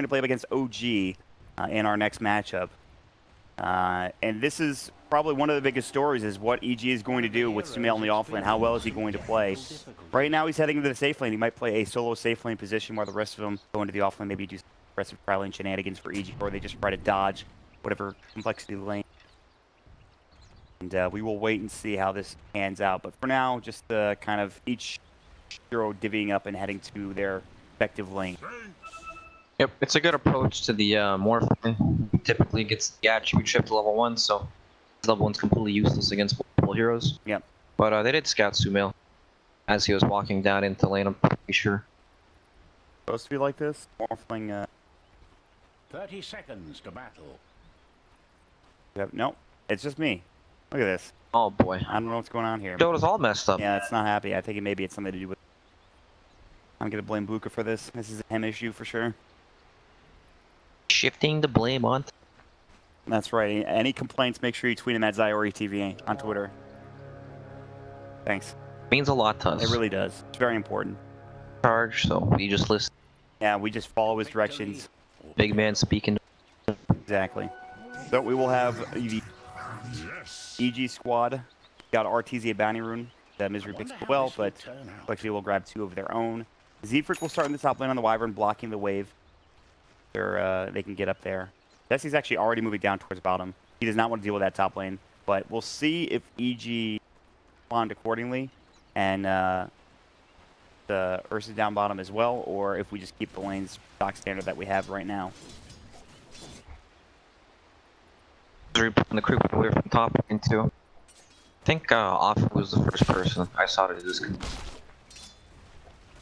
to play up against OG in our next matchup. And this is probably one of the biggest stories is what EG is going to do with Sumail in the offlane. How well is he going to play? Right now he's heading into the safe lane. He might play a solo safe lane position while the rest of them go into the offlane. Maybe do some aggressive tri lane shenanigans for EG, or they just try to dodge whatever complexity lane. And we will wait and see how this pans out. But for now, just kind of each hero divvying up and heading to their respective lane. Yep, it's a good approach to the Morphin. Typically gets the attribute shift to level 1, so level 1's completely useless against multiple heroes. Yep. But they did scout Sumail as he was walking down into lane, I'm pretty sure. Supposed to be like this? Morphling, 30 seconds to battle. Yep. Nope. It's just me. Look at this. Oh boy. I don't know what's going on here. Dota's all messed up. Yeah, it's not happy. I think maybe it's something to do with... I'm going to blame Buka for this. This is a him issue for sure. Shifting the blame on. That's right. Any complaints, make sure you tweet him at ZyoriTV on Twitter. Thanks. Means a lot to us. It really does. It's very important. Charge, so we just listen. Yeah, we just follow his directions. Big man speaking. Exactly. So we will have the EG squad. Got RTZ Bounty Rune. That Misery picks as well, but actually we'll grab 2 of their own. Zefric will start in the top lane on the Wyvern, blocking the wave. They can get up there. Jesse's actually already moving down towards bottom. He does not want to deal with that top lane, but we'll see if EG respond accordingly, and the Ursa down bottom as well, or if we just keep the lanes stock standard that we have right now. Putting the creep away from top into. I think Off was the first person I saw to do this.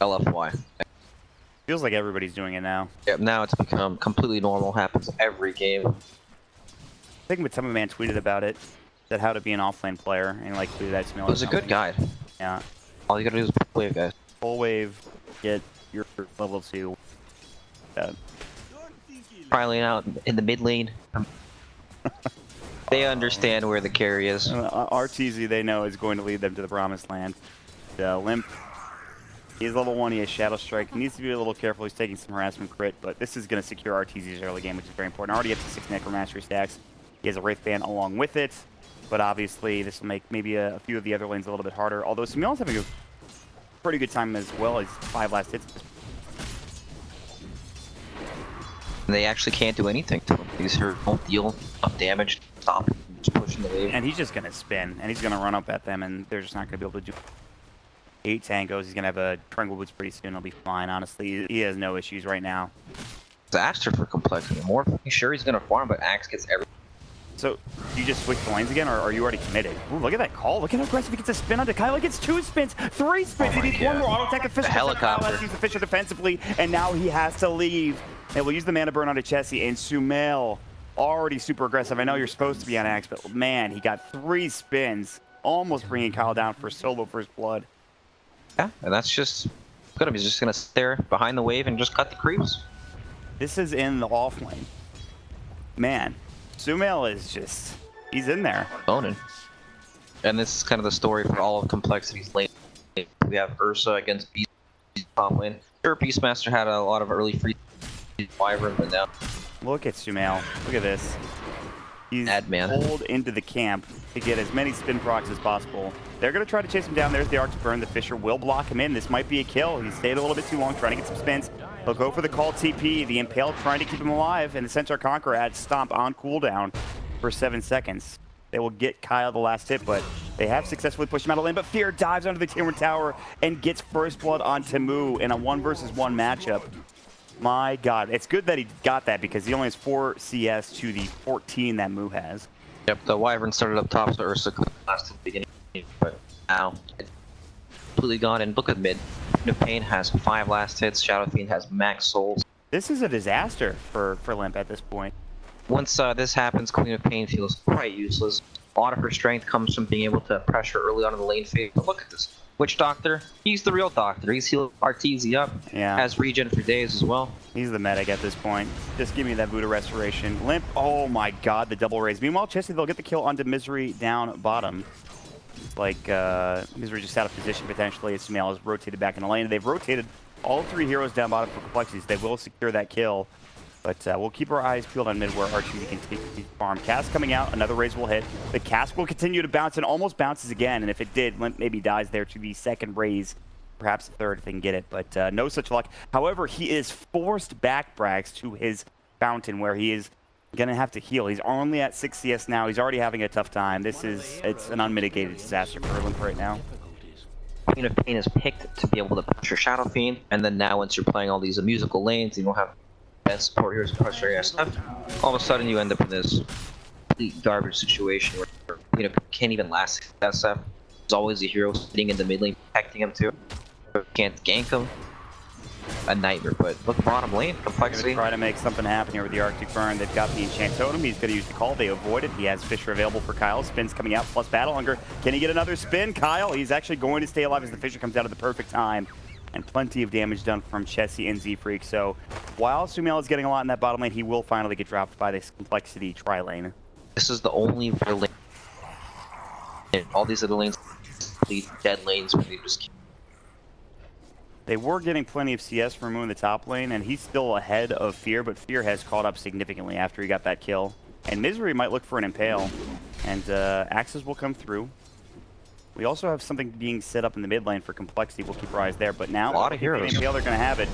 LFY. Feels like everybody's doing it now. Yep, now it's become completely normal. Happens every game. I think Matema Man tweeted about it. Said how to be an offlane player, and like tweeted that to me. It was a good guide. Yeah. All you gotta do is play it, guys. Full wave, get your level 2. Probably out in the mid lane. They understand where the carry is. RTZ, they know, is going to lead them to the promised land. Limp, he's level 1, he has Shadow Strike. He needs to be a little careful, he's taking some harassment crit, but this is going to secure RTZ's early game, which is very important. Already up to 6 Necromancer stacks. He has a Wraith Band along with it, but obviously this will make maybe a few of the other lanes a little bit harder, although Sumail's having a pretty good time as well. He's 5 last hits. They actually can't do anything to him. These here don't deal enough damage to stop him from just pushing the wave. And he's just going to spin, and he's going to run up at them, and they're just not going to be able to do 8 tangos. He's going to have a Triangle Boots pretty soon. He'll be fine, honestly. He has no issues right now. Disaster for complexity. More sure he's going to farm, but Axe gets everything. So, do you just switch the lanes again, or are you already committed? Ooh, look at that call. Look at how aggressive he gets a spin onto Kyle. He gets 2 spins, 3 spins. Oh He needs God. 1 more auto attack. The Fisher helicopter. Has to use the Fisher defensively, and now he has to leave. And we'll use the mana burn onto Chessie, and Sumail already super aggressive. I know you're supposed to be on Axe, but man, he got 3 spins, almost bringing Kyle down for solo first blood. Yeah, and that's just good. He's just going to stare behind the wave and just cut the creeps. This is in the off lane. Man, Sumail is just, he's in there. Bonin. And this is kind of the story for all of Complexity's lane. We have Ursa against Beast top lane. Sure, Beastmaster had a lot of early free Wyvern, but now Look at Sumail. Look at this. He's Madman. pulled into the camp to get as many spin procs as possible. They're going to try to chase him down. There's the Arc to Burn. The Fisher will block him in. This might be a kill. He stayed a little bit too long trying to get some spins. He'll go for the call TP. The Impale trying to keep him alive. And the Centaur Conqueror adds Stomp on cooldown for 7 seconds. They will get Kyle the last hit, but they have successfully pushed him out of lane. But Fear dives under the Timber Tower and gets first blood on Tamu in a 1 versus 1 matchup. My God, it's good that he got that because he only has 4 CS to the 14 that Mu has. Yep, the Wyvern started up top, so Ursa could last to the beginning, but now it's completely gone. And look at mid. Queen of Pain has 5 last hits. Shadow Fiend has max souls. This is a disaster for Limp at this point. Once this happens, Queen of Pain feels quite useless. A lot of her strength comes from being able to pressure early on in the lane phase. But look at this. Witch Doctor, he's the real doctor. He's healed RTZ up. Yeah. Has regen for days as well. He's the medic at this point. Just give me that Buddha Restoration. Limp, oh my God, the double raise. Meanwhile, Chessie, they'll get the kill onto Misery down bottom. Like, Misery just out of position potentially. Sumail has rotated back in the lane. They've rotated all 3 heroes down bottom for complexities. They will secure that kill. But we'll keep our eyes peeled on mid where RTZ can take the farm. Cask coming out, another raise will hit. The Cask will continue to bounce and almost bounces again. And if it did, Limp maybe dies there to the second raise, perhaps the third if they can get it. But no such luck. However, he is forced back, Brax, to his fountain where he is going to have to heal. He's only at 6 CS now. He's already having a tough time. It's an unmitigated disaster for Limp right now. Queen of Pain is picked to be able to pressure Shadow Fiend, and then now once you're playing all these musical lanes, you don't have best support heroes to pressure your stuff. All of a sudden you end up in this complete garbage situation where Queen of Pain can't even last that stuff. There's always a hero sitting in the mid lane protecting him too. Can't gank him. A nightmare, but look, bottom lane, Complexity. Try to make something happen here with the Arctic Burn. They've got the Enchant Totem. He's going to use the call. They avoid it. He has Fissure available for Kyle. Spins coming out, plus Battle Hunger. Can he get another spin? Kyle, he's actually going to stay alive as the Fissure comes out at the perfect time. And plenty of damage done from Chessie and Z-Freak. So while Sumail is getting a lot in that bottom lane, he will finally get dropped by this Complexity tri-lane. This is the only real lane. And all these other lanes, complete dead lanes where they just keep. They were getting plenty of CS from Moo in the top lane, and he's still ahead of Fear, but Fear has caught up significantly after he got that kill. And Misery might look for an Impale, and Axes will come through. We also have something being set up in the mid lane for Complexity. We'll keep our eyes there, but now, a lot of heroes. The Impale, they're going to have it.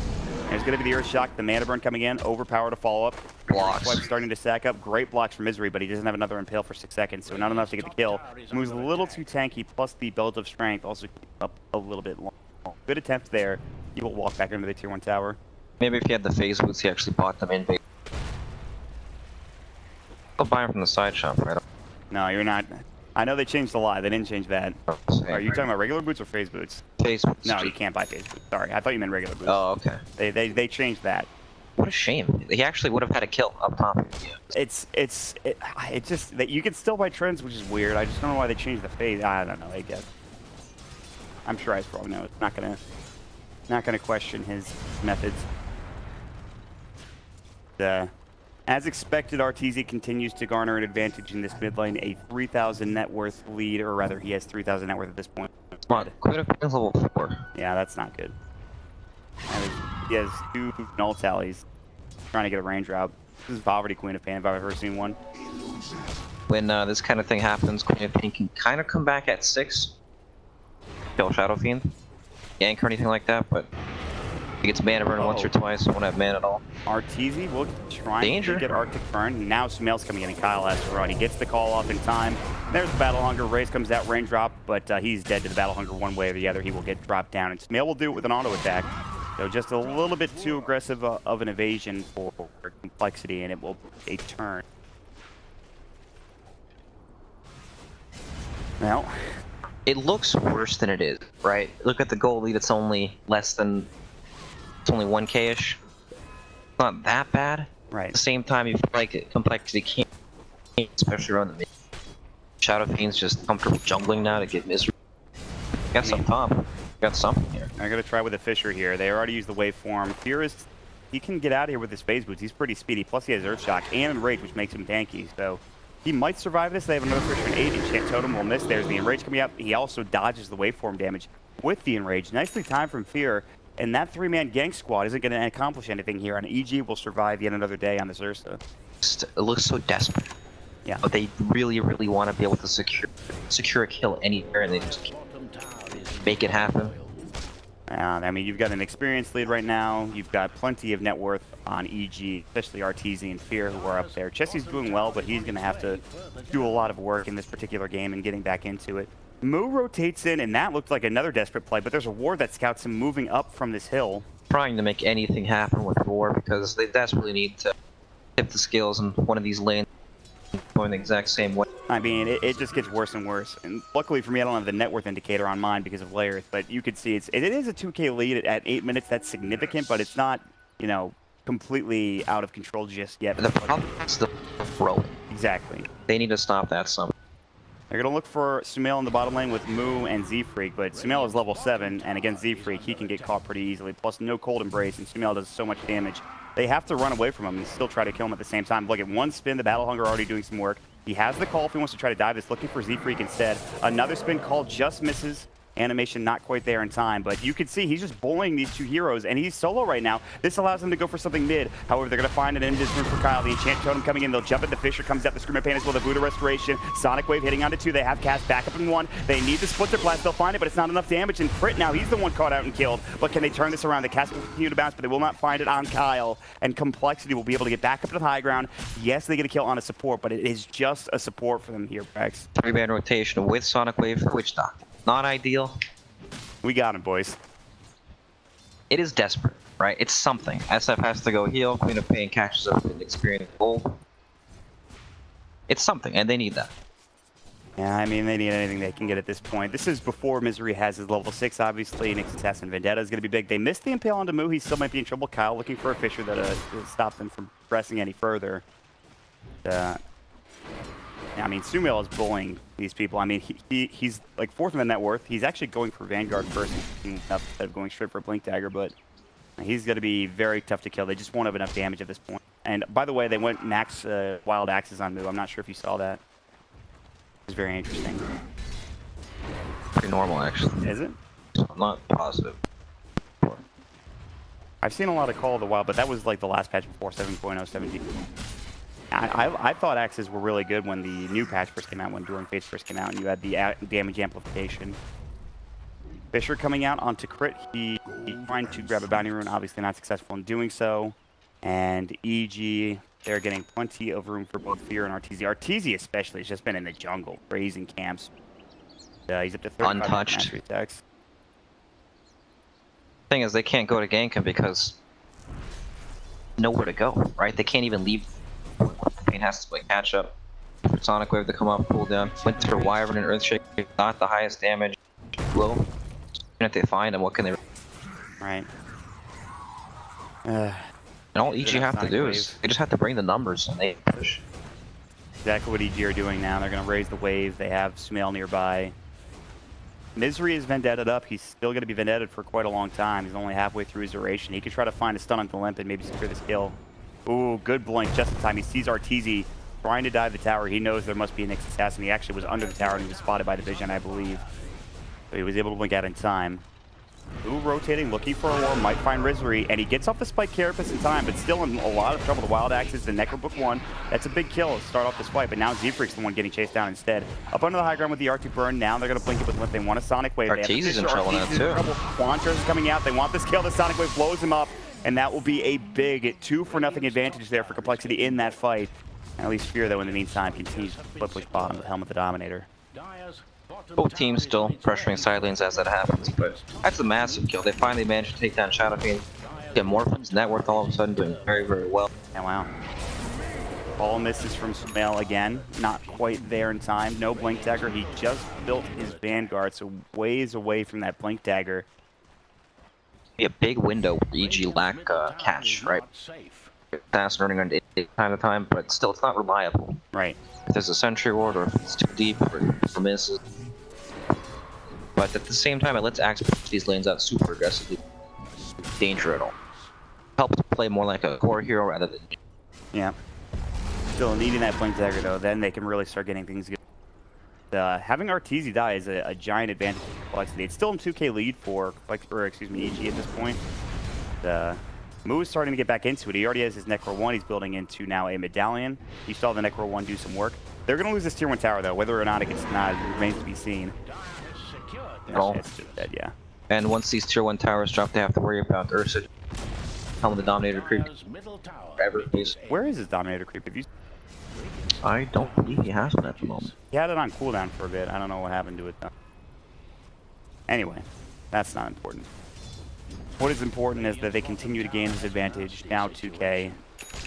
There's going to be the Earth Shock, the Mana Burn coming in, Overpower to follow up. Blocks. Swipe starting to stack up. Great blocks for Misery, but he doesn't have another Impale for 6 seconds, so not enough to get the kill. Moves a little too tanky, plus the Belt of Strength also keeps up a little bit long. Good attempt there. He will walk back into the tier 1 tower. Maybe if he had the phase boots, he actually bought them in base. I'll buy them from the side shop, right? No, you're not. I know they changed a lot. They didn't change that. Are you talking about regular boots or phase boots? Phase boots. No, you can't buy phase boots. Sorry, I thought you meant regular boots. Oh, okay. They changed that. What a shame. He actually would have had a kill up top. Yeah. It's just that you can still buy trends, which is weird. I just don't know why they changed the phase. I don't know. I guess. I'm sure Ice probably knows. Not gonna question his methods. As expected, RTZ continues to garner an advantage in this mid lane, a 3,000 net worth lead, or rather, he has 3,000 net worth at this point. Come on, Queen of Pain's level 4. Yeah, that's not good. He has 2 null tallies, trying to get a range route. This is poverty Queen of Pain if I've ever seen one. When this kind of thing happens, Queen of Pain can kind of come back at 6. Kill Shadow Fiend. Gank or anything like that, but he gets mana burn once or twice, won't have mana at all. RTZ will try to get Arctic Burn. Now Sumail's coming in and Kyle has to run. He gets the call off in time. There's the Battle Hunger. Raze comes out, rain drop, but he's dead to the Battle Hunger one way or the other. He will get dropped down, and Sumail will do it with an auto attack. So just a little bit too aggressive of an evasion for Complexity, and it will be a turn. Well, it looks worse than it is, right? Look at the goal lead, it's only less than, it's only 1k-ish. It's not that bad. right. At the same time, you feel like Complexity can't, especially around the mid. Shadow Fiend's just comfortable jungling now to get Misery. Got some top. Got something here. I'm gonna try with a Fissure here. They already used the waveform. Fear is, he can get out of here with his phase boots. He's pretty speedy. Plus he has Earth Shock and Enrage, which makes him tanky. So he might survive this. They have another Fissure and 8. Enchant Totem will miss. There's the Enrage coming up. He also dodges the waveform damage with the Enrage. Nicely timed from Fear. And that 3-man gank squad isn't going to accomplish anything here. And EG will survive yet another day on this Ursa. It looks so desperate. Yeah. But they really, really want to be able to secure a kill anywhere, and they just make it happen. I mean, you've got an experienced lead right now. You've got plenty of net worth on EG, especially RTZ and Fear, who are up there. Chessie's doing well, but he's going to have to do a lot of work in this particular game and getting back into it. Moo rotates in, and that looked like another desperate play, but there's a ward that scouts him moving up from this hill. Trying to make anything happen with Roar because they desperately need to tip the scales in one of these lanes going the exact same way. I mean, it just gets worse and worse. And luckily for me, I don't have the net worth indicator on mine because of layers, but you could see it is a 2k lead at 8 minutes. That's significant, but it's not, you know, completely out of control just yet. The problem is the throw. Exactly. They need to stop that somehow. They're going to look for Sumail in the bottom lane with Moo and Z-Freak, but Sumail is level 7, and against Z-Freak, he can get caught pretty easily. Plus, no Cold Embrace, and Sumail does so much damage. They have to run away from him and still try to kill him at the same time. Look at one spin, the Battle Hunger already doing some work. He has the call if he wants to try to dive this, looking for Z-Freak instead. Another spin call just misses, Animation not quite there in time, but you can see he's just bullying these two heroes, and he's solo right now. This allows him to go for something mid. However, they're going to find an invis room for Kyle. The Enchant Totem coming in. They'll jump at the Fisher, comes out the Screamer Pain as well. The Voodoo Restoration. Sonic Wave hitting onto 2. They have cast back up in 1. They need the Splinter Blast. They'll find it, but it's not enough damage. And Crit now, he's the one caught out and killed. But can they turn this around? The cast will continue to bounce, but they will not find it on Kyle. And Complexity will be able to get back up to the high ground. Yes, they get a kill on a support, but it is just a support for them here, Rex. 3-man rotation with Sonic Wave for Witch Doctor. Not ideal. We got him, boys. It is desperate, right? It's something. SF has to go heal. Queen of Pain catches up with Experience Gold. It's something, and they need that. Yeah, I mean, they need anything they can get at this point. This is before Misery has his level 6, obviously. Nix's Assassin Vendetta is going to be big. They missed the Impale onto Moo. He still might be in trouble. Kyle looking for a Fisher that to stop them from pressing any further. Yeah, I mean, Sumail is bullying these people. I mean, he's like 4th in the net worth. He's actually going for Vanguard first instead of going straight for Blink Dagger, but he's going to be very tough to kill. They just won't have enough damage at this point. And by the way, they went max Wild Axes on Moo. I'm not sure if you saw that. It was very interesting. Pretty normal, actually. Is it? I'm not positive. I've seen a lot of Call of the Wild, but that was like the last patch before 7.0, 17. I thought axes were really good when the new patch first came out, when Dueling Fates first came out, and you had the damage amplification. Fisher coming out onto Crit. He trying to grab a bounty rune, obviously not successful in doing so. And EG, they're getting plenty of room for both Fear and Arteezy. Arteezy especially has just been in the jungle, raising camps. He's up to 35 Untouched. mastery attacks. Thing is, they can't go to gank him because nowhere to go, right? They can't even leave. Pain has to like catch up. For Sonic Wave to come up, pull down. Winter Wyvern and Earthshake, not the highest damage. Low. Even if they find him, what can they? Right. And all EG have to do is they just have to bring the numbers and they push. Exactly what EG are doing now. They're going to raise the wave. They have Sumail nearby. Misery is Vendetta'd up. He's still going to be Vendetta'd for quite a long time. He's only halfway through his duration. He could try to find a stun on the limp and maybe secure this kill. Ooh, good blink just in time. He sees Arteezy trying to dive the tower. He knows there must be a Nyx Assassin. He actually was under the tower and he was spotted by the Vision, I believe. So he was able to blink out in time. Ooh, rotating, looking for a war, might find Rizuri, and he gets off the Spike Carapace in time, but still in a lot of trouble. The Wild Axes, the Necrobook 1. That's a big kill to start off this fight, but now Z-Freak's the one getting chased down instead. Up under the high ground with the Arctic Burn. Now they're going to blink it with Limp. They want a Sonic Wave. Arteezy's in trouble now, too. Quantra's is coming out. They want this kill. The Sonic Wave blows him up, and that will be a big 2-0 advantage there for Complexity in that fight. And at least Fear, though, in the meantime, continues to flip with bottom with Helmet the Dominator. Both teams still pressuring side lanes as that happens, but that's a massive kill. They finally managed to take down Shadow Fiend. Get Morphin's net worth all of a sudden doing very, very well. Yeah, wow. Ball misses from Sumail again. Not quite there in time. No Blink Dagger. He just built his Vanguard, so ways away from that Blink Dagger. Be a big window where EG lack catch, right? Fast running on time to time, but still it's not reliable. Right. If there's a Sentry Ward or if it's too deep or misses. But at the same time, it lets Axe push these lanes out super aggressively. Danger at all. Helps play more like a core hero rather than. Yeah. Still needing that Blink Dagger though, then they can really start getting things good. Having Arteezy die is a giant advantage for Complexity. It's still in 2K lead for, EG at this point. Moo is starting to get back into it. He already has his Necro 1. He's building into now a Medallion. You saw the Necro 1 do some work. They're going to lose this Tier 1 tower, though. Whether or not it gets denied remains to be seen. It's just dead, yeah. And once these Tier 1 towers drop, they have to worry about Ursa. Helmet the Dominator creep. Where is his Dominator creep? Have you... I don't believe he has one at the moment. He had it on cooldown for a bit. I don't know what happened to it, though. Anyway, that's not important. What is important is that they continue to gain this advantage. Now 2K.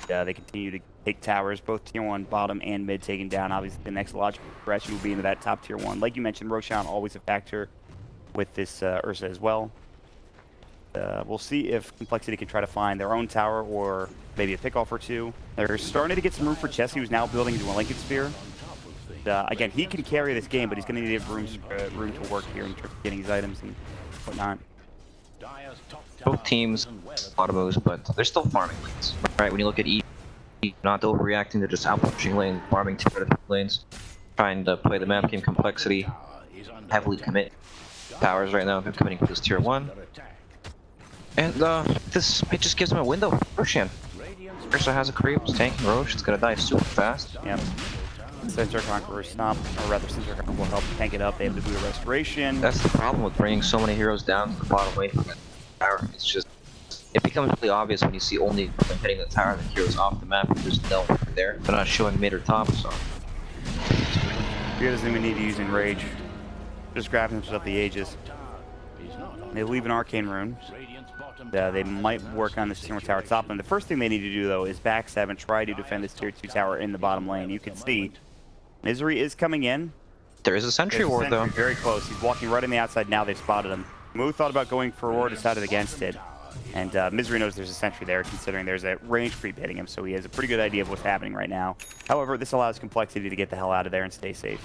They continue to take towers, both Tier 1 bottom and mid taken down. Obviously, the next logical progression will be into that top Tier 1. Like you mentioned, Roshan always a factor with this Ursa as well. We'll see if Complexity can try to find their own tower or maybe a pickoff or two. They're starting to get some room for Chessie, who's now building into a Lincoln Sphere. Again, he can carry this game, but he's going to need room to work here in terms of getting his items and whatnot. Both teams, a lot of moves, but they're still farming lanes. Right, when you look at EG, not overreacting, they're just out-pushing lanes, farming 2 out of 3 lanes, trying to play the map game Complexity, heavily commit. towers right now. They're committing for this tier 1. And it just gives him a window. Roshan. Ursa has a creep, it's tanking Roche, it's gonna die super fast. Yep. Centaur Conqueror stop, or rather Centaur Conqueror will help tank it up. They have the Buddha Restoration. That's the problem with bringing so many heroes down to the bottom lane from the tower. It's just, it becomes really obvious when you see only them hitting the tower, the heroes off the map, there's no one there. They're not showing mid or top, so. Fear doesn't even need to use Enrage. Just grabbing himself the Aegis. They leave an Arcane Rune. They might work on this tier 1 tower top. And the first thing they need to do, though, is back 7, try to defend this tier 2 tower in the bottom lane. You can see Misery is coming in. There is a sentry ward, though. Very close. He's walking right on the outside now. They've spotted him. Moo thought about going for a ward, decided against it. And Misery knows there's a sentry there, considering there's a range creep hitting him, so he has a pretty good idea of what's happening right now. However, this allows Complexity to get the hell out of there and stay safe.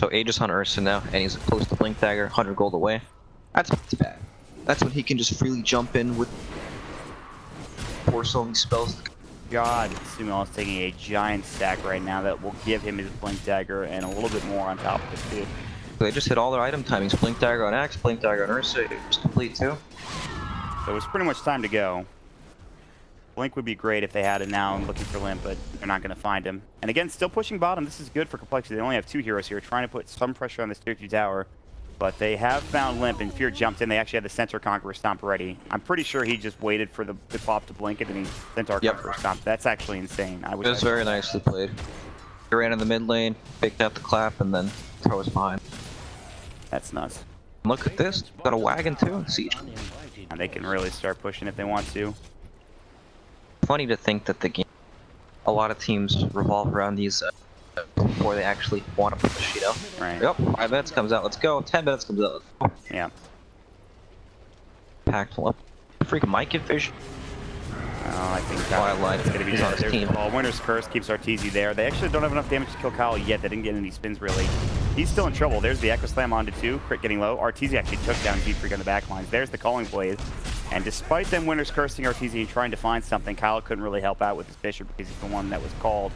So Aegis on Ursa now, and he's close to Blink Dagger, 100 gold away. That's not too bad. That's when he can just freely jump in with pour so many spells. God, Sumail is taking a giant stack right now that will give him his Blink Dagger and a little bit more on top of it, too. So they just hit all their item timings. Blink Dagger on Axe, Blink Dagger on Ursa, it was complete too. So it's pretty much time to go. Blink would be great if they had it now and looking for Limp, but they're not going to find him. And again, still pushing bottom. This is good for Complexity. They only have 2 heroes here, trying to put some pressure on this tier 2 tower. But they have found Limp, and Fear jumped in. They actually had the Centaur Conqueror stomp ready. I'm pretty sure he just waited for the pop to blink it, and he Centaur Conqueror stomp. That's actually insane. It was very nicely played. He ran in the mid lane, picked out the clap, and then throws behind. That's nuts. Look at this. Got a wagon too. Siege. And they can really start pushing if they want to. Funny to think that the game, a lot of teams revolve around these before they actually want to push, you know? Right. Yep, 5 minutes comes out, let's go. 10 minutes comes out, let's go. Yeah. Packed full up. Freaking might get fish. Oh, I think Twilight it's going to be he's on his team. Well, Winter's Curse keeps Arteezy there. They actually don't have enough damage to kill Kyle yet. They didn't get any spins, really. He's still in trouble. There's the Echo Slam onto 2. Crit getting low. Arteezy actually took down Z-Freak on the back lines. There's the Calling Blade. And despite them Winter's Cursing Arteezy and trying to find something, Kyle couldn't really help out with his Fisher because he's the one that was called.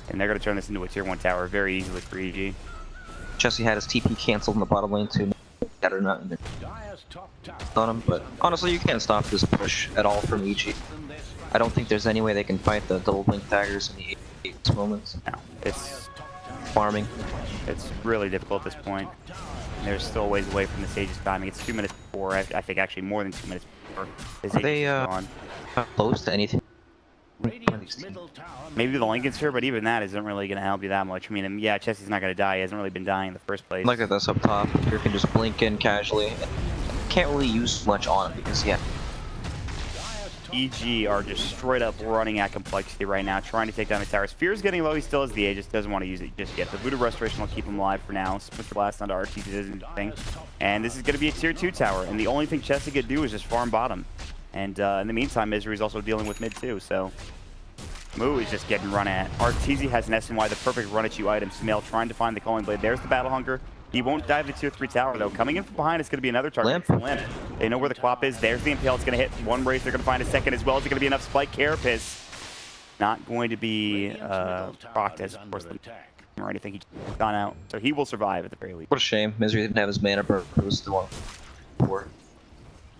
And they're going to turn this into a tier 1 tower very easily for EG. Jesse had his TP canceled in the bottom lane too. That or not on him, but honestly, you can't stop this push at all from EG. I don't think there's any way they can fight the double blink daggers in the 8 moments. No, it's farming. It's really difficult at this point. And there's still a ways away from the Aegis timing. It's 2 minutes before. I think actually more than 2 minutes before this Aegis is gone. Close to anything? Maybe the Lincoln's here, but even that isn't really going to help you that much. I mean, yeah, Chessie's not going to die. He hasn't really been dying in the first place. Look at this up top. You can just blink in casually. Can't really use much on him because, yeah. EG are just straight up running at Complexity right now, trying to take down the towers. Fear's getting low. He still has the Aegis. Doesn't want to use it just yet. The Voodoo Restoration will keep him alive for now. Switch Blast onto RTZ isn't anything. And this is going to be a tier 2 tower. And the only thing Chessie could do is just farm bottom. And in the meantime, Misery's also dealing with mid too. So Moo is just getting run at. Arteezy has an SNY, the perfect run at you item. Sumail trying to find the Calling Blade. There's the Battle Hunger. He won't dive the tier 3 tower though. Coming in from behind is going to be another target. Limp. They know where the Quap is. There's the Impale. It's going to hit one race. They're going to find a second as well. Is it going to be enough Spike? Carapace. Not going to be procced as, of course, or anything. He's gone out. So he will survive at the very least. What a shame. Misery didn't have his mana burn. It was still poor.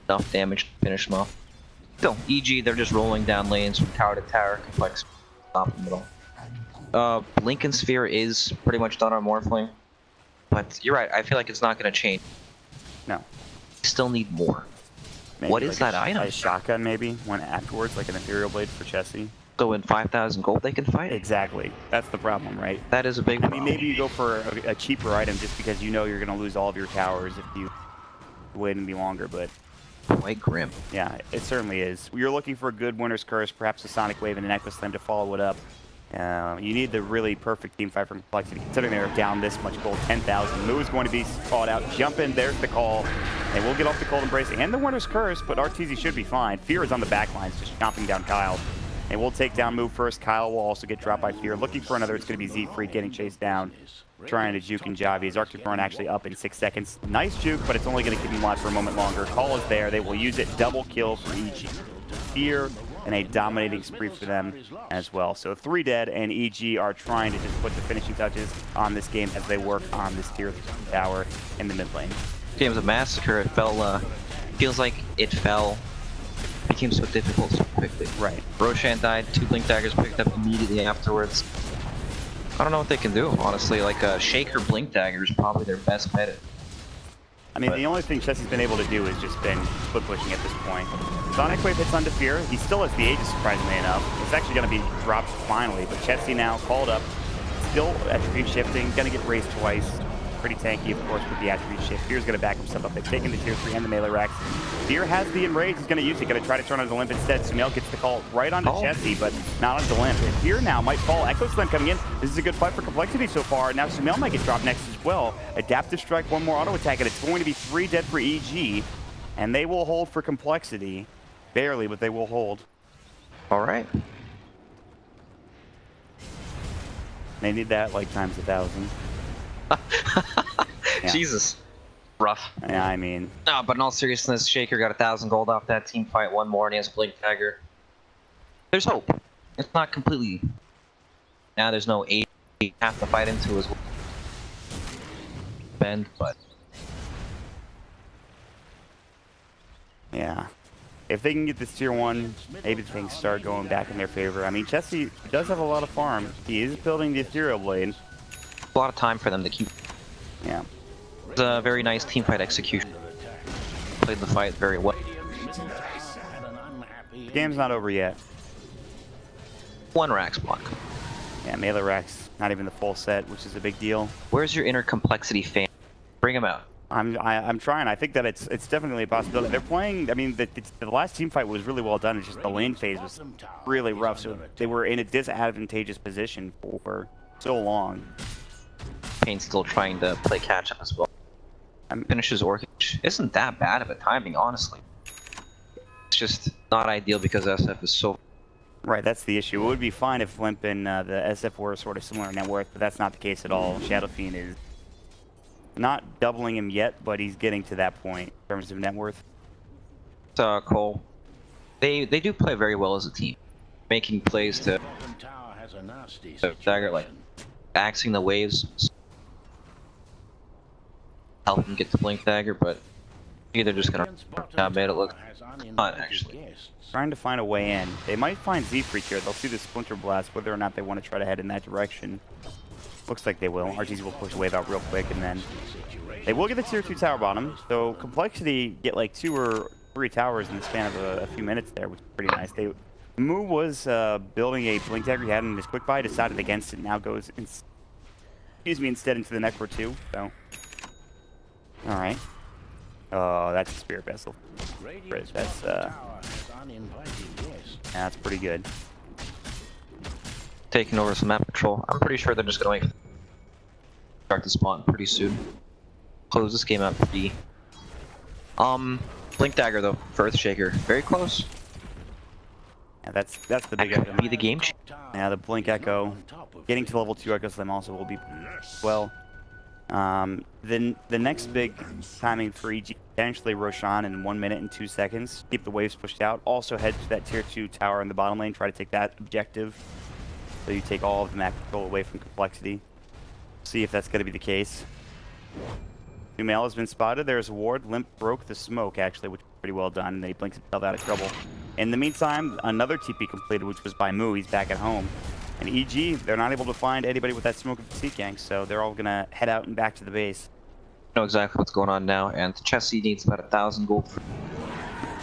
Enough damage to finish him off. Still, EG, they're just rolling down lanes from tower to tower. Complex. Stop in the middle. Lincoln Sphere is pretty much done on Morphling. But you're right, I feel like it's not going to change. No. You still need more. Maybe what is that item? A shotgun maybe, one afterwards, like an Ethereal Blade for Chessie. So in 5,000 gold they can fight? Exactly. That's the problem, right? That is a big problem. I mean, maybe you go for a cheaper item just because you know you're going to lose all of your towers if you wait and be longer, but... Quite grim. Yeah, it certainly is. You're looking for a good Winter's Curse, perhaps a Sonic Wave and an Echo Slam to follow it up. You need the really perfect team fight from Complexity, considering they're down this much gold, 10,000. Moo is going to be called out. Jump in, there's the call. And we'll get off the Cold Embracing and the Winter's Curse, but Arteezy should be fine. Fear is on the back lines, just chomping down Kyle. And we'll take down Moo first. Kyle will also get dropped by Fear. Looking for another, it's going to be Z-Freak getting chased down, trying to juke and Javi. His Arctic Burn actually up in 6 seconds. Nice juke, but it's only going to keep him alive for a moment longer. Call is there. They will use it. Double kill for EG. Fear and a dominating spree for them as well. So 3 dead, and EG are trying to just put the finishing touches on this game as they work on this tier 3 tower in the mid lane. Game's a massacre. It fell, feels like it became so difficult so quickly. Right. Roshan died, 2 Blink Daggers picked up immediately afterwards. I don't know what they can do, honestly. Like, Shaker Blink Dagger is probably their best bet. I mean, the only thing Chessie's been able to do is just been split pushing at this point. Sonic Wave hits onto Fear. He still has the Aegis, surprisingly enough. It's actually going to be dropped finally, but Chessie now called up. Still attribute shifting, going to get raised twice. Pretty tanky, of course, with the attribute shift. Fear's going to back himself up. They've taken the tier 3 and the melee racks. Fear has the Enrage. He's going to use it. Going to try to turn on the Limp instead. Sumail gets the call right onto Chessie, but not onto Limp. And Fear now might fall. Echo Slam coming in. This is a good fight for Complexity so far. Now Sumail might get dropped next as well. Adaptive Strike, 1 more auto attack, and it's going to be 3 dead for EG. And they will hold for Complexity. Barely, but they will hold. All right. They need that like times 1,000. Yeah. Jesus. Rough. Yeah, I mean, No, but in all seriousness, Shaker got 1,000 gold off that team fight. 1 more, and he has Blink Dagger. There's hope. It's not completely. Now there's no 8 half to fight into as well. Bend, but yeah. If they can get this tier 1, maybe things start going back in their favor. I mean, Chessie does have a lot of farm. He is building the Ethereal Blade. a lot of time for them to keep. Yeah. It's a very nice team fight execution. Played the fight very well. The game's not over yet. 1 Rax block. Yeah, melee racks, not even the full set, which is a big deal. Where's your inner Complexity fan? Bring him out. I'm trying. I think that it's definitely a possibility. They're playing. I mean, the last team fight was really well done. It's just the lane phase was really rough. So they were in a disadvantageous position for so long. Pain's still trying to play catch up as well. Finishes Orchid isn't that bad of a timing, honestly. It's just not ideal because SF is so. Right, that's the issue. It would be fine if Limp and the SF were sort of similar in net worth, but that's not the case at all. Shadow Fiend is not doubling him yet, but he's getting to that point in terms of net worth. Cole, they do play very well as a team, making plays to Dagger, like axing the waves, help him get the Blink Dagger, but either just gonna made it look not actually. Trying to find a way in. They might find Z-Freak here. They'll see the Splinter Blast, whether or not they want to try to head in that direction. Looks like they will. RGZ will push a wave out real quick, and then they will get the tier 2 tower bottom. So Complexity get like 2 or 3 towers in the span of a few minutes there, which is pretty nice. Moo was building a Blink Dagger he had in his quick buy, decided against it, now goes instead into the Necro 2. So, all right. Oh, that's a Spirit Vessel. That's pretty good. Taking over some map control. I'm pretty sure they're just gonna start to spawn pretty soon. Close this game out pretty. Blink Dagger though, for Earthshaker, very close. Yeah, that's the big That could item. be the game. Yeah, the Blink Echo. Getting to level 2 Echo Slam also will be well. Then the next big timing for EG, potentially Roshan in 1 minute and 2 seconds. Keep the waves pushed out. Also head to that tier 2 tower in the bottom lane. Try to take that objective. So you take all of the map control away from Complexity. See if that's going to be the case. Sumail has been spotted. There's a ward. Limp broke the smoke, actually, which was pretty well done. And they blinks himself out of trouble. In the meantime, another TP completed, which was by Moo. He's back at home. And EG, they're not able to find anybody with that smoke of the Sea Gang, so they're all going to head out and back to the base. Know exactly what's going on now, and Chessie needs about 1,000 gold.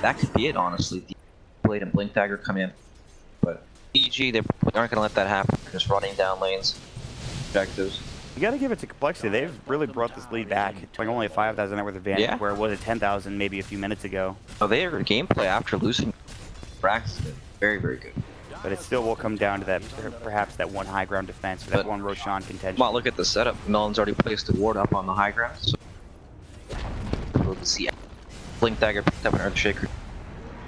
That could be it, honestly. The Blade and Blink Dagger come in. But EG, they aren't going to let that happen. They're just running down lanes, objectives. You got to give it to Complexity. They've really brought this lead back. It's like only a 5,000 net worth advantage, Yeah. where it was a 10,000 maybe a few minutes ago. Oh, their gameplay after losing Rax has been very, very good. But it still will come down to that, perhaps that one high ground defense, or that one Roshan contention. Well, look at the setup. Melon's already placed a ward up on the high ground, so we'll see. Blink Dagger picked up an Earthshaker,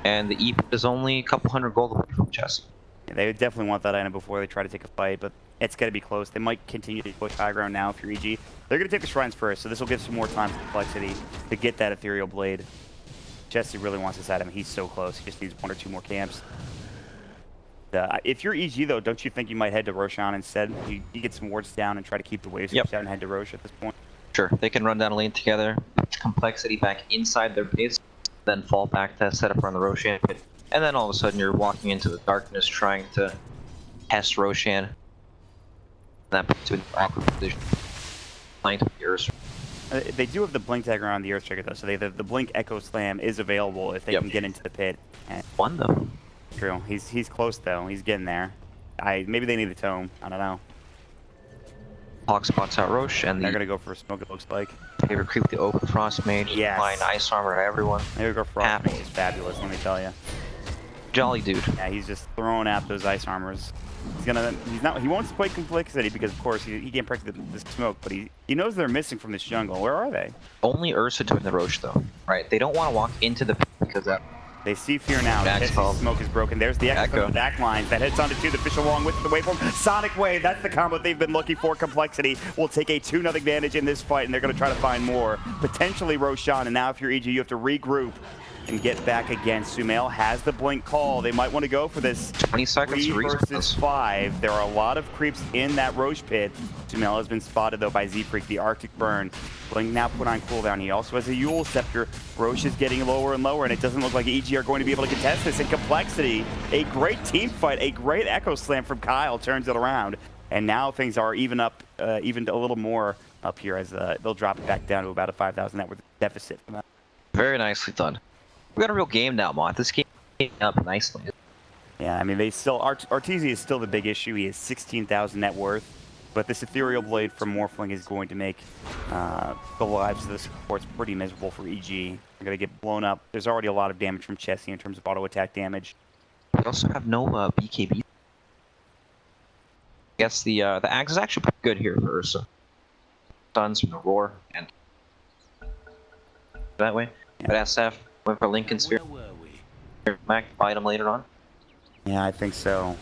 and the EP is only a couple hundred gold away from Chessie. Yeah, they would definitely want that item before they try to take a fight, but it's going to be close. They might continue to push high ground now if you're EG. They're going to take the shrines first, so this will give some more time for Complexity to get that Ethereal Blade. Chessie really wants this item. He's so close. He just needs 1 or 2 more camps. If you're EG, though, don't you think you might head to Roshan instead? You get some wards down and try to keep the wave sweeps out and head to Rosh at this point? Sure, they can run down a lane together, Complexity back inside their base, then fall back to set up around the Roshan pit, and then all of a sudden you're walking into the darkness trying to test Roshan. That puts you in an awkward position. Flying to the Earth. They do have the blink dagger on the Earthshaker, though, so the blink Echo Slam is available if they can get into the pit. And One though. true, he's close though. He's getting there. Maybe they need a tome. I don't know. Hawk spots out Roche, and They're the gonna go for a smoke. It looks like. favorite creep, the Open Frost Mage, Yes. applying ice armor to everyone. They would go for Frost Happy. Mage is fabulous. Let me tell you. Jolly dude. Yeah, he's just throwing out those ice armors. He won't spike Complexity because of course he can't break the smoke, but he knows they're missing from this jungle. Where are they? Only Ursa doing the Roche though, right? They don't want to walk into the pit because that. They see fear now. Jack's Jesse's called. smoke is broken. There's the Echo Echo. from the back lines that hits onto 2. The fish along with the waveform. Sonic Wave, that's the combo they've been looking for. Complexity will take a 2-0 advantage in this fight, and they're going to try to find more. Potentially Roshan, and now if you're EG, you have to regroup and get back again. Sumail has the blink call. They might want to go for this 20 seconds 3 to versus respawn. 5. There are a lot of creeps in that Roche pit. Sumail has been spotted though by Z-Freak, the Arctic Burn. Blink now put on cooldown. He also has a Yule Scepter. Roche is getting lower and lower, and it doesn't look like EG are going to be able to contest this. In Complexity, a great team fight, a great Echo Slam from Kyle turns it around. And now things are even up, even a little more up here as they'll drop it back down to about a 5,000 net worth deficit from that. Very nicely done. We got a real game now, Mont. This game up nicely. Yeah, I mean, they still Arteezy is still the big issue. He has 16,000 net worth, but this Ethereal Blade from Morphling is going to make the lives of the supports pretty miserable for EG. They're going to get blown up. There's already a lot of damage from Chessie in terms of auto attack damage. We also have no BKB. I guess the axe is actually pretty good here for Ursa. Stuns from the roar and that way. Yeah. But SF went for Lincoln Sphere. Where were we? Mac fight him later on. Yeah, I think so.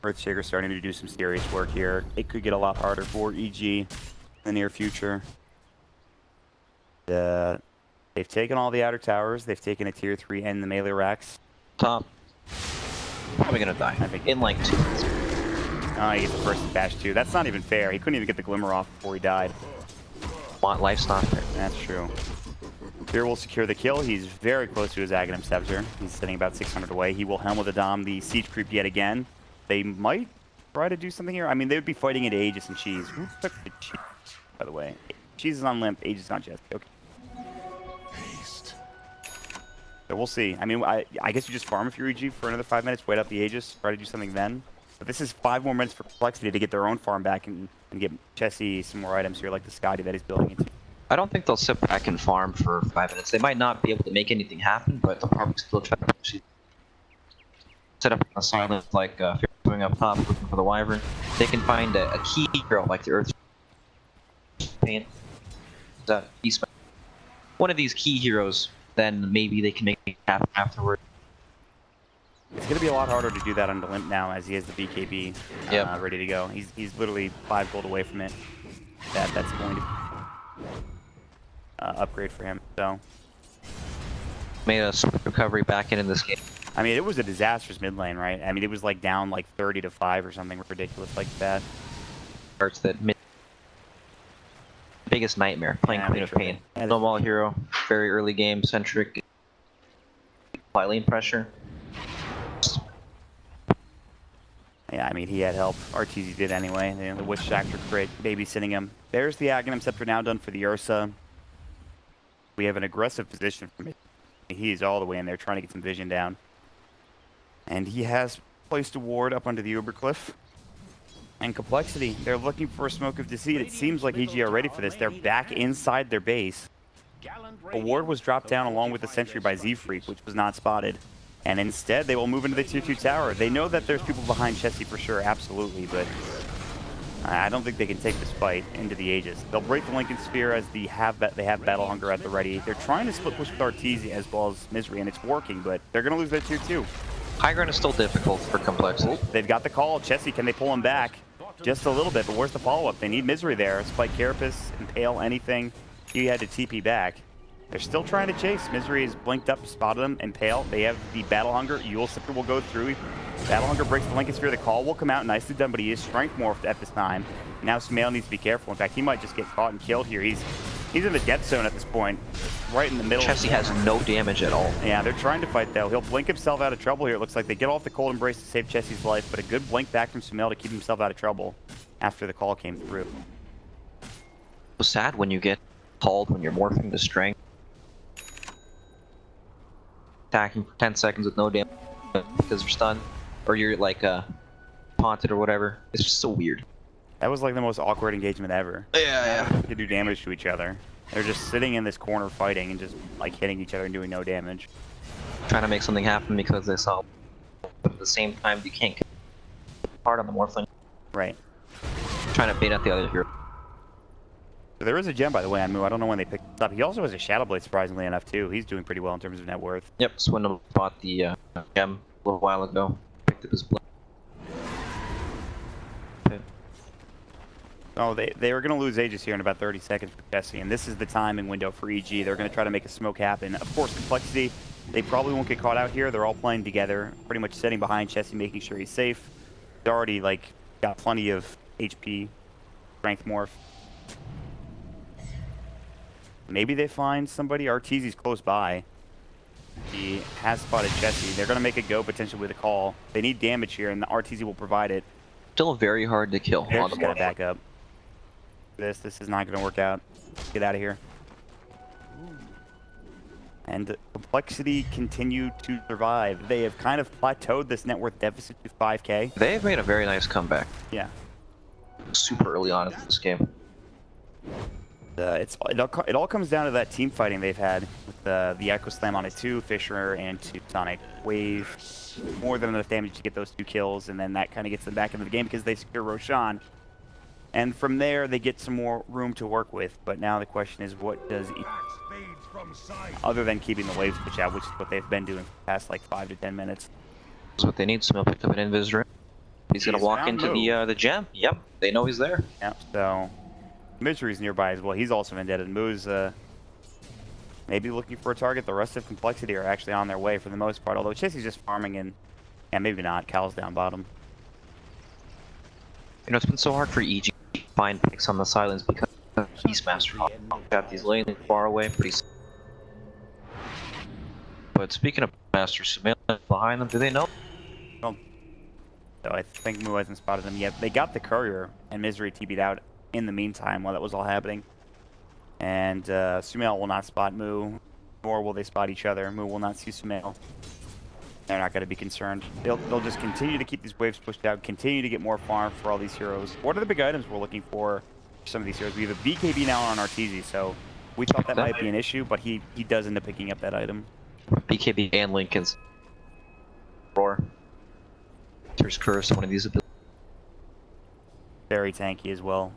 Earthshaker starting to do some serious work here. It could get a lot harder for EG in the near future. They've taken all the outer towers. They've taken a tier 3 and the melee racks. Top. Probably gonna die. I think- In like 2 minutes. Oh, he gets the first bash too. That's not even fair. He couldn't even get the glimmer off before he died. Want life's not there. That's true. Fear will secure the kill. He's very close to his Aghanim Scepter. He's sitting about 600 away. He will helm with the Dom the Siege Creep yet again. They might try to do something here. I mean, they would be fighting into Aegis and Cheese. Who took the Cheese, by the way? Cheese is on Limp, Aegis is on Jesse. Okay. So we'll see. I mean, I guess you just farm if you're EG for another 5 minutes, wait up the Aegis, try to do something then. But this is 5 more minutes for Complexity to get their own farm back and get Chessie some more items here, like the Scotty that he's building into. I don't think they'll sit back and farm for 5 minutes. They might not be able to make anything happen, but they'll probably still try to push it. Set up a silence like Fear going up top, looking for the Wyvern. They can find a key hero like the Earth Pain. One of these key heroes, then maybe they can make it happen afterward. It's going to be a lot harder to do that on the Limp now as he has the BKB Yep. ready to go. He's literally 5 gold away from it. That's going to upgrade for him. So, Made a swift recovery back in this game. I mean, it was a disastrous mid lane, right? I mean, it was like down like 30 to 5 or something ridiculous like that. Starts that biggest nightmare, playing Yeah, Queen of literally. Pain. Yeah, No ball hero, very early game centric. Apply lane pressure. Yeah, I mean, he had help. Arteezy did anyway. The Witch Factor crit babysitting him. There's the Aghanim Scepter now done for the Ursa. We have an aggressive position from him. He is all the way in there trying to get some vision down. And he has placed a ward up under the Ubercliff. And Complexity, they're looking for a Smoke of Deceit. It seems like EG are ready for this. They're back inside their base. A ward was dropped down along with the sentry by Z-Freak, which was not spotted. And instead, they will move into the tier 2 tower. They know that there's people behind Chessie for sure, absolutely, but I don't think they can take this fight into the Aegis. They'll break the Lincoln Sphere as they have Battle Hunger at the ready. They're trying to split push with Arteezy as well as Misery, and it's working, but they're going to lose their tier 2. High ground is still difficult for Complexity. They've got the call. Chessie, can they pull him back? Just a little bit, but where's the follow-up? They need Misery there. Spike Carapace, Impale, anything. He had to TP back. They're still trying to chase. Misery is blinked up, spotted them, Impale. They have the Battle Hunger. Eul Scepter will go through. Battle Hunger breaks the Lincoln Sphere. The call will come out. Nicely done, but he is strength morphed at this time. Now Sumail needs to be careful. In fact, he might just get caught and killed here. He's in the death zone at this point, right in the middle. Chessie has no damage at all. Yeah, they're trying to fight, though. He'll blink himself out of trouble here. It looks like they get off the Cold Embrace to save Chessie's life, but a good blink back from Sumail to keep himself out of trouble after the call came through. It's sad when you get called when you're morphing to strength. Attacking for 10 seconds with no damage because you're stunned, or you're like taunted or whatever. It's just so weird. That was like the most awkward engagement ever. Yeah. To do damage to each other. They're just sitting in this corner fighting and just like hitting each other and doing no damage. Trying to make something happen because they saw, but at the same time you can't get hard on the morphling. Right. Trying to bait out the other hero. So there is a gem, by the way, on Moo. I don't know when they picked it up. He also has a Shadow Blade, surprisingly enough, too. He's doing pretty well in terms of net worth. Yep, Swindle bought the gem a little while ago. Picked up his blade. Oh, they were going to lose Aegis here in about 30 seconds for Chessie, and this is the timing window for EG. They're going to try to make a smoke happen. Of course, Complexity, they probably won't get caught out here. They're all playing together, pretty much sitting behind Chessie, making sure he's safe. They're already, like, got plenty of HP, strength morph. Maybe they find somebody. Arteezy's close by. He has spotted Chessie. They're going to make a go potentially with a call. They need damage here, and the Arteezy will provide it. Still very hard to kill They're on the just going to board. back up. This is not going to work out. Get out of here. And Complexity continue to survive. They have kind of plateaued this net worth deficit to 5K. They've made a very nice comeback. Yeah. Super early on in this game. It all comes down to that team fighting they've had with the Echo Slam on it too, Fisher and to Sonic Wave. More than enough damage to get those 2 kills, and then that kind of gets them back into the game because they secure Roshan. And from there, they get some more room to work with. But now the question is, what does other than keeping the wave switch out, which is what they've been doing for the past like 5 to 10 minutes. That's what they need. Sumail picked up an Invis ring. He's gonna walk into the gem. Yep, they know he's there. Yep. So Misery's nearby as well. He's also indebted. Moo's maybe looking for a target. The rest of Complexity are actually on their way for the most part. Although Chessie's just farming and maybe not. Cal's down bottom. You know, it's been so hard for EG to find picks on the silence because Beastmaster got these lanes far away, But speaking of Master, Sumail behind them, do they know? So I think Moo hasn't spotted them yet. They got the courier, and Misery TB'd out in the meantime while that was all happening. And Sumail will not spot Moo, nor will they spot each other. Moo will not see Sumail. They're not going to be concerned. They'll just continue to keep these waves pushed out, continue to get more farm for all these heroes. What are the big items we're looking for some of these heroes? We have a BKB now on Arteezy, so we thought that might be an issue, but he does end up picking up that item. BKB and Lincoln's roar. There's curse one of these abilities. Very tanky as well.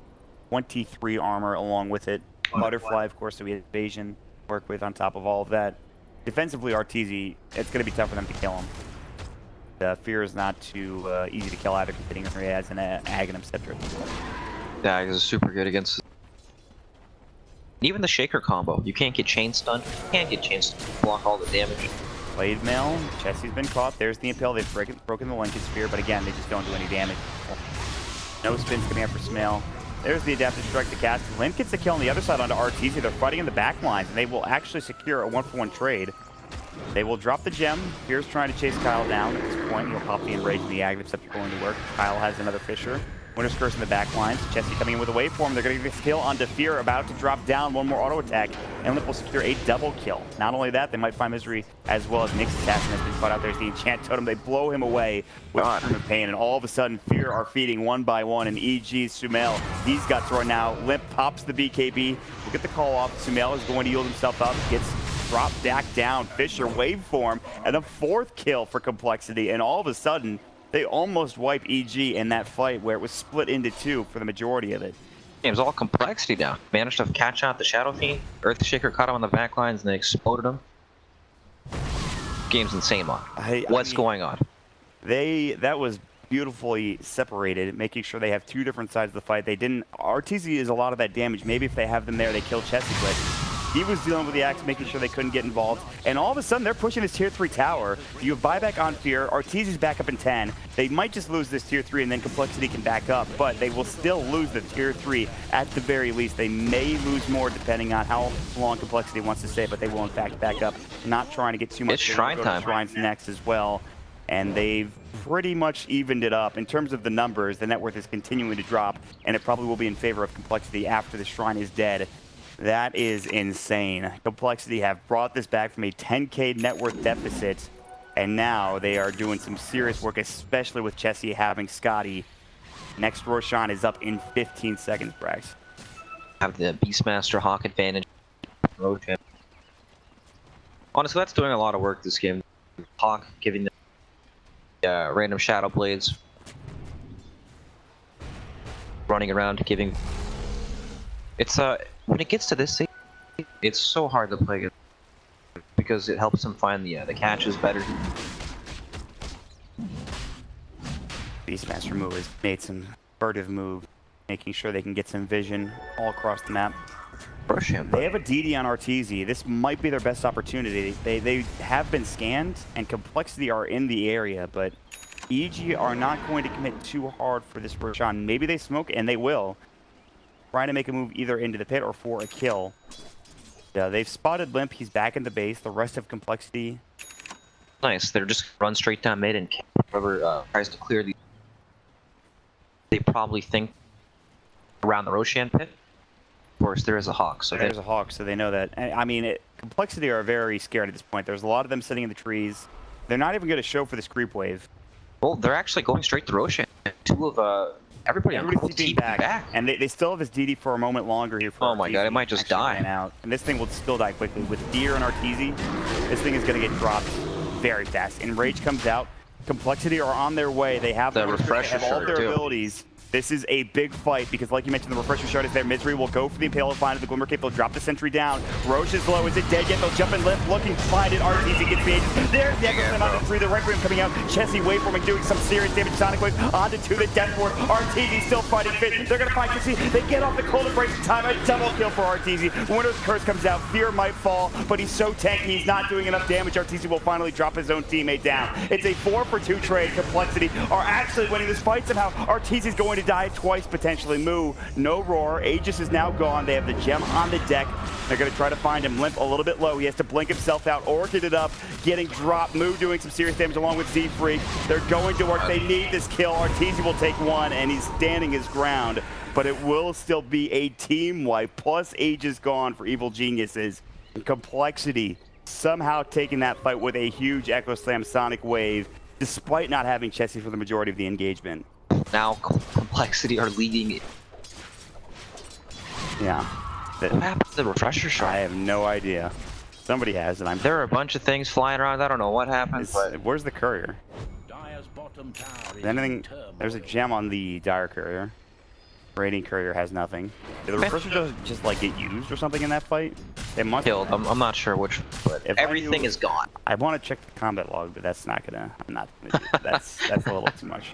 23 armor along with it. Butterfly, of course, so we have evasion to work with on top of all of that. Defensively, Arteezy, it's going to be tough for them to kill him. The Fear is not too easy to kill either, considering he has an Aghanim Scepter. Yeah, he's super good against. Even the Shaker combo, you can't get chain stunned. You can't get chain stunned. Block all the damage. Blade Mail, Chessie's been caught. There's the Impale. They've broken the Lincoln Sphere, but again, they just don't do any damage. No spins coming out for Sumail. There's the Adaptive Strike to cast. Limp gets the kill on the other side onto Arteezy. They're fighting in the back lines, and they will actually secure a 1-for-1 trade. They will drop the gem. Fear's trying to chase Kyle down at this point. He'll pop the Enrage and the Aghanim Scepter going to work. Kyle has another Fisher. Winter's Curse in the back lines. Chessie coming in with a waveform. They're going to get this kill onto Fear, about to drop down. One more auto attack, and Limp will secure a double kill. Not only that, they might find Misery as well as Nick's assassin has been caught out. There's the Enchant Totem. They blow him away with Stream of Pain, and all of a sudden, Fear are feeding one by one, and EG's Sumail, he's got thrown now. Limp pops the BKB. We'll get the call off. Sumail is going to yield himself up. Gets dropped back down. Fisher waveform, and a 4th kill for Complexity, and all of a sudden, they almost wipe EG in that fight where it was split into 2 for the majority of it. Game's all Complexity now. Managed to catch out the Shadow Fiend. Earthshaker caught him on the back lines and they exploded him. Game's insane, man. What's going on? That was beautifully separated, making sure they have 2 different sides of the fight. They didn't. Arteezy is a lot of that damage. Maybe if they have them there, they kill Chessie, but He was dealing with the Axe, making sure they couldn't get involved. And all of a sudden, they're pushing this tier 3 tower. You have buyback on Fear. Arteezy's back up in 10. They might just lose this tier 3, and then Complexity can back up. But they will still lose the tier 3 at the very least. They may lose more depending on how long Complexity wants to stay, but they will in fact back up. Not trying to get too much. It's Shrine time. Shrines next as well. And they've pretty much evened it up. In terms of the numbers, the net worth is continuing to drop, and it probably will be in favor of Complexity after the Shrine is dead. That is insane. Complexity have brought this back from a 10K net worth deficit, and now they are doing some serious work, especially with Chessie having Scotty. Next Roshan is up in 15 seconds, Brax. Have the Beastmaster Hawk advantage. Roshan. Honestly, that's doing a lot of work this game. Hawk giving the random Shadow Blades, running around giving. It's when it gets to this stage, it's so hard to play it because it helps them find the catches better. Beastmaster move has made some furtive move, making sure they can get some vision all across the map. They have a DD on Arteezy. This might be their best opportunity. They have been scanned, and Complexity are in the area, but EG are not going to commit too hard for this Roshan. Maybe they smoke, and they will. Trying to make a move either into the pit or for a kill. They've spotted Limp. He's back in the base. The rest of Complexity. Nice. They're just run straight down mid, and whoever tries to clear the. They probably think around the Roshan pit. Of course, there is a Hawk. So there's a Hawk, so they know that. I mean, Complexity are very scared at this point. There's a lot of them sitting in the trees. They're not even going to show for this creep wave. Well, they're actually going straight to Roshan. Two of everybody's TPing back. And they still have this DD for a moment longer here. For oh my god, it might just die. Out. And this thing will still die quickly. With Fear and Arteezy, this thing is going to get dropped very fast. Enrage comes out. Complexity are on their way. They have the refresher shard. They have all their abilities. This is a big fight because, like you mentioned, the refresher shard is there. Misery will go for the Impale Find the Glimmer Cape. They'll drop the sentry down. Roche is low. Is it dead yet? They'll jump and lift. Looking to find it. Arteezy gets the Aegis. There's the Echo Slam on the 3. The Requiem coming out. Chessie waveforming, doing some serious damage. Sonic Wave onto 2. The Death Ward. Arteezy still fighting fit. They're going to find Chessie. They get off the cold embrace in time. A double kill for Arteezy. Winter's Curse comes out. Fear might fall, but he's so tanky. He's not doing enough damage. Arteezy will finally drop his own teammate down. It's a 4-for-2 trade. Complexity are actually winning this fight somehow. Arteezy's going to die twice, potentially. Moo, no roar. Aegis is now gone. They have the gem on the deck. They're going to try to find him. Limp a little bit low. He has to blink himself out. Orchid it up, getting dropped. Moo doing some serious damage along with Z-Freak. They're going to work. They need this kill. Arteezy will take one, and he's standing his ground. But it will still be a team wipe. Plus Aegis gone for Evil Geniuses. And Complexity somehow taking that fight with a huge Echo Slam Sonic Wave, despite not having Chessie for the majority of the engagement. Now Complexity are leading. Yeah. What happened to the refresher shard? I have no idea. Somebody has, and There are a bunch of things flying around. I don't know what happened, but where's the courier? Dire's bottom tower is Anything? in turmoil. There's a gem on the Dire courier. Radiant courier has nothing. Did the refresher just like get used or something in that fight? They must killed. I'm not sure which, but everything is gone. I want to check the combat log, but that's not gonna. I'm not gonna do that. That's a little too much.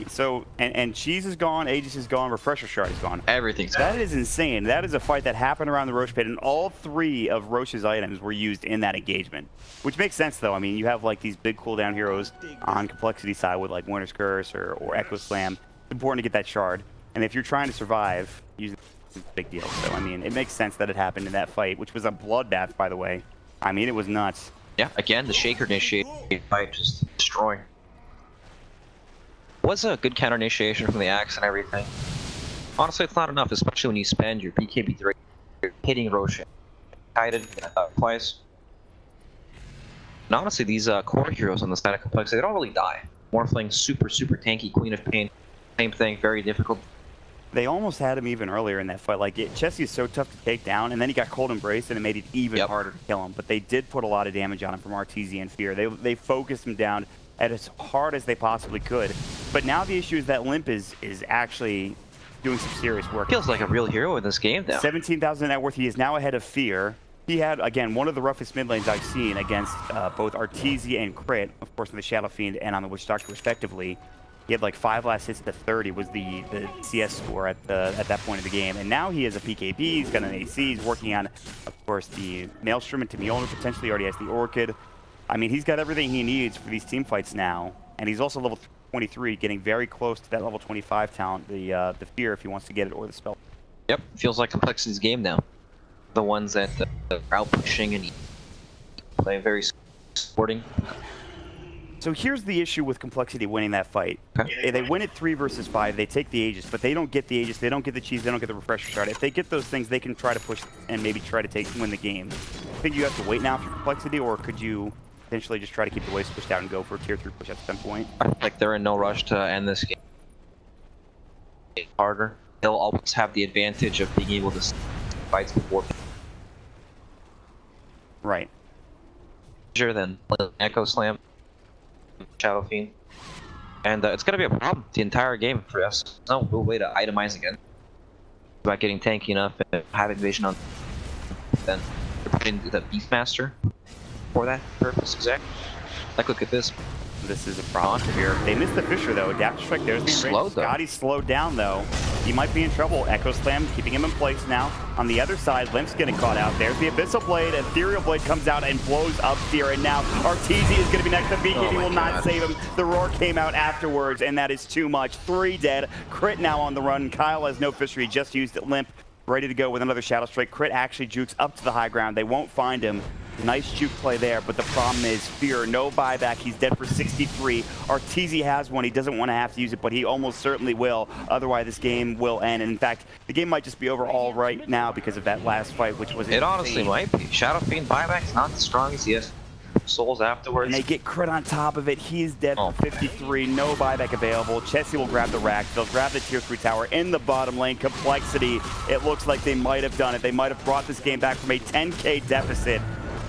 So Cheese is gone, Aegis is gone, Refresher Shard is gone. Everything's gone. That is insane. That is a fight that happened around the Roche pit, and all 3 of Roche's items were used in that engagement. Which makes sense, though. I mean, you have like these big cooldown heroes on Complexity side with like Winter's Curse or Echo Slam. It's important to get that shard, and if you're trying to survive, using it's a big deal. So I mean, it makes sense that it happened in that fight, which was a bloodbath, by the way. I mean, it was nuts. Yeah, again, the Shaker initiated fight just destroying. Was a good counter initiation from the Axe and everything. Honestly, it's not enough, especially when you spend your BKB3 hitting Roshan. Kited twice. And honestly, these core heroes on the side of Complexity, they don't really die. Morphling, super tanky, Queen of Pain. Same thing, very difficult. They almost had him even earlier in that fight. Like, Chessie is so tough to take down, and then he got Cold Embrace, and it made it even harder to kill him. But they did put a lot of damage on him from Arteezy and Fear. They focused him down at as hard as they possibly could. But now the issue is that Limp is actually doing some serious work. Feels like a real hero in this game, though. 17,000 net worth. He is now ahead of Fear. He had, again, one of the roughest mid lanes I've seen against both Arteezy and Crit, of course, on the Shadow Fiend and on the Witch Doctor, respectively. He had like 5 last hits to 30 was the CS score at that point of the game. And now he has a PKB, he's got an AC, he's working on, of course, the Maelstrom and Mjolnir, potentially already has the Orchid. I mean, he's got everything he needs for these team fights now. And he's also level 23, getting very close to that level 25 talent, the Fear, if he wants to get it, or the Spell. Yep, feels like Complexity's game now. The ones that are out pushing and play very sporting. So here's the issue with Complexity winning that fight. Okay. They win it 3 versus 5, they take the Aegis, but they don't get the Aegis, they don't get the cheese, they don't get the refresher shard. If they get those things, they can try to push and maybe try to win the game. I think you have to wait now for Complexity, or could you potentially just try to keep the waves pushed out and go for a tier 3 push at some point? I feel like they're in no rush to end this game. Harder. They'll always have the advantage of being able to fight before. Right. Easier than Echo Slam, Shadow Fiend, and it's gonna be a problem the entire game for us. No real way to itemize again. About getting tanky enough and having vision on. Then they're putting the Beastmaster for that purpose exactly. Like, look at this. This is a problem here. They missed the Fisher, though. Adapt Strike, there's the Slowed, though. Scotty's slowed down, though. He might be in trouble. Echo Slam keeping him in place now. On the other side, Limp's getting caught out. There's the Abyssal Blade. Ethereal Blade comes out and blows up Fear. And now Arteezy is going to be next to Beacon. Oh He my will not God. save him. The Roar came out afterwards, and that is too much. 3 dead. Crit now on the run. Kyle has no Fisher. He just used it. Limp ready to go with another Shadow Strike. Crit actually jukes up to the high ground. They won't find him. Nice juke play there, but the problem is Fear, no buyback. He's dead for 63. Arteezy has one. He doesn't want to have to use it, but he almost certainly will. Otherwise, this game will end. And in fact, the game might just be over all right now because of that last fight, which was It honestly might be. Shadow Fiend buyback's not the strongest. He has souls afterwards. And they get crit on top of it. He is dead for 53. No buyback available. Chessie will grab the rack. They'll grab the tier 3 tower in the bottom lane. Complexity, it looks like they might have done it. They might have brought this game back from a 10K deficit.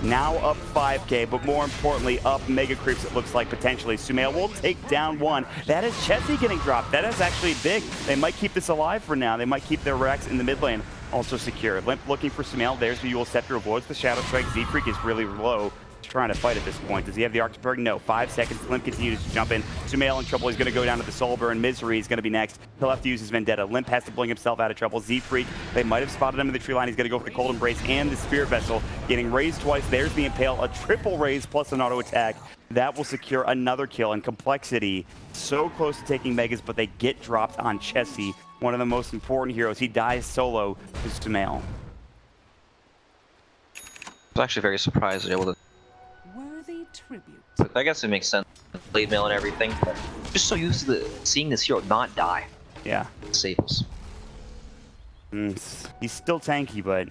Now up 5K, but more importantly, up Mega Creeps, it looks like, potentially. Sumail will take down 1. That is Chessie getting dropped. That is actually big. They might keep this alive for now. They might keep their Rex in the mid lane also secure. Limp looking for Sumail. There's the Yule Scepter, avoids the Shadow Strike. Z-Freak is really low. He's trying to fight at this point. Does he have the Arcturberg? No. 5 seconds. Limp continues to jump in. Sumail in trouble. He's going to go down to the Soulburn. Misery is going to be next. He'll have to use his Vendetta. Limp has to bring himself out of trouble. Z-Freak, they might have spotted him in the tree line. He's going to go for the Cold Embrace and the Spirit Vessel. Getting raised twice. There's the Impale. A triple raise plus an auto attack. That will secure another kill. And Complexity, so close to taking Megas, but they get dropped on Chessie, one of the most important heroes. He dies solo to Sumail. I was actually very surprised they're able to. Worthy tribute. But I guess it makes sense. Blade mail and everything. But just so used to seeing this hero not die. Yeah. Sables. He's still tanky, but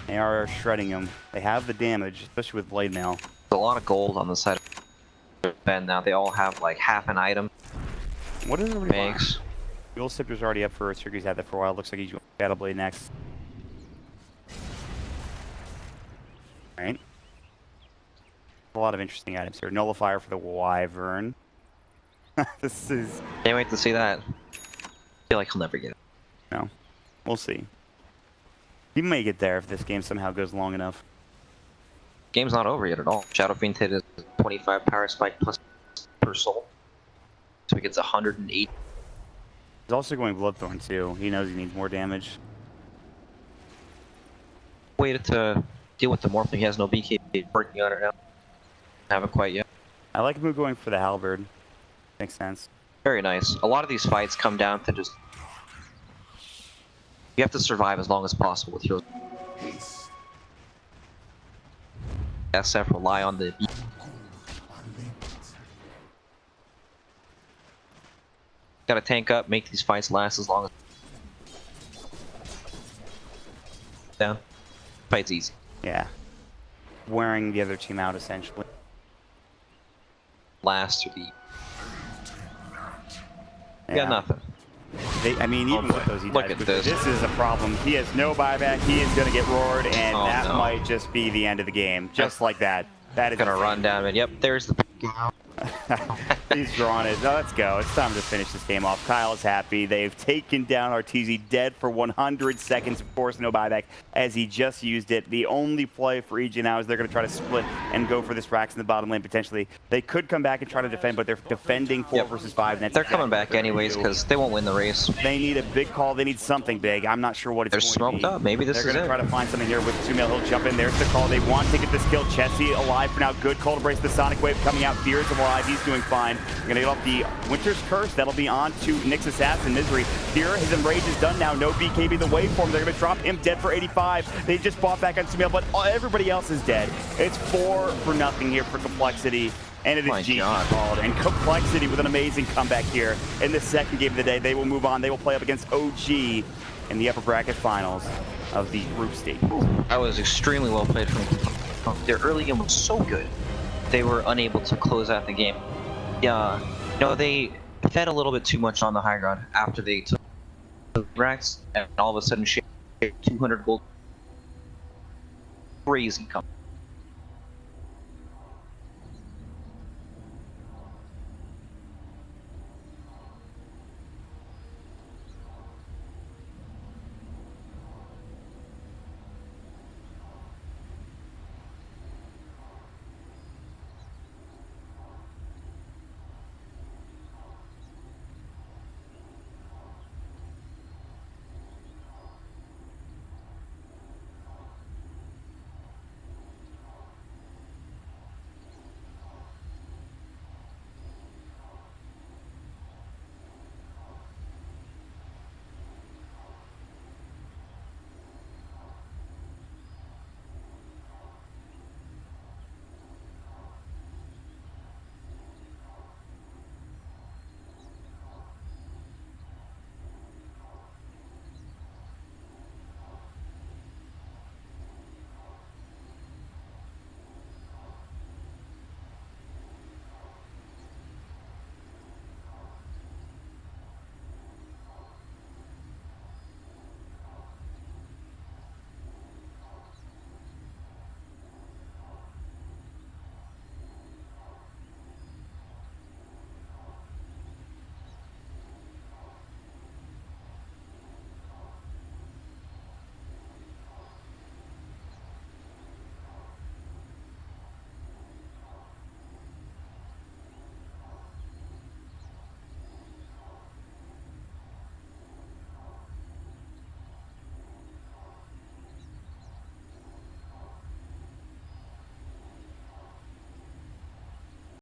they are shredding him. They have the damage, especially with Blade Mail. There's a lot of gold on the side of Ben now. They all have like half an item. What is everybody buying? Thanks. Yule Scepter's already up for Earth. He's had that for a while. Looks like he's going Shadow Blade next. Alright. A lot of interesting items here. Nullifier for the Wyvern. This is... Can't wait to see that. I feel like he'll never get it. No. We'll see. He may get there if this game somehow goes long enough. Game's not over yet at all. Shadow Fiend hit his 25 power spike plus per soul. So he gets 108. He's also going Bloodthorn too. He knows he needs more damage. Waited to deal with the Morphling. He has no BK working on it now. Haven't quite yet. I like Moo going for the Halberd. Makes sense. Very nice. A lot of these fights come down to just... You have to survive as long as possible with heroes. SF rely on the... Gotta tank up, make these fights last as long as... Down. Fight's easy. Yeah. Wearing the other team out, essentially. Last through the... Yeah. Got nothing. I mean, even with those, he Look dies at quickly. this. This is a problem. He has no buyback. He is going to get roared, and Oh, that no. might just be the end of the game. Just like that. That is Gonna insane. run down, and yep, there's the... He's drawn it. Let's go. It's time to finish this game off. Kyle is happy. They've taken down Arteezy dead for 100 seconds. Of course, no buyback as he just used it. The only play for EG now is they're going to try to split and go for this Rax in the bottom lane potentially. They could come back and try to defend, but they're defending 4 versus 5. And that's They're coming exactly back what they're anyways gonna do. because they won't win the race. They need a big call. They need something big. I'm not sure what it's They're going smoked to be. up. Maybe this They're is going to it. try to find something here with Sumail. He'll jump in. There's the call. They want to get this kill. Chessie alive for now. Good call to brace the Sonic Wave coming out. Fears alive. He's doing fine. They're going to get off the Winter's Curse. That'll be on to Nyx Assassin. Misery. Fear, his Enrage is done now. No BKB the waveform. They're going to drop him dead for 85. They just bought back on Sumail, but everybody else is dead. It's 4-0 here for Complexity. And it My is GG God. called. And Complexity with an amazing comeback here in the second game of the day. They will move on. They will play up against OG in the upper bracket finals of the group stage. That was extremely well played from their early game was so good. They were unable to close out the game. Yeah, they fed a little bit too much on the high ground after they took the Rax, and all of a sudden, 200 gold. Crazy come.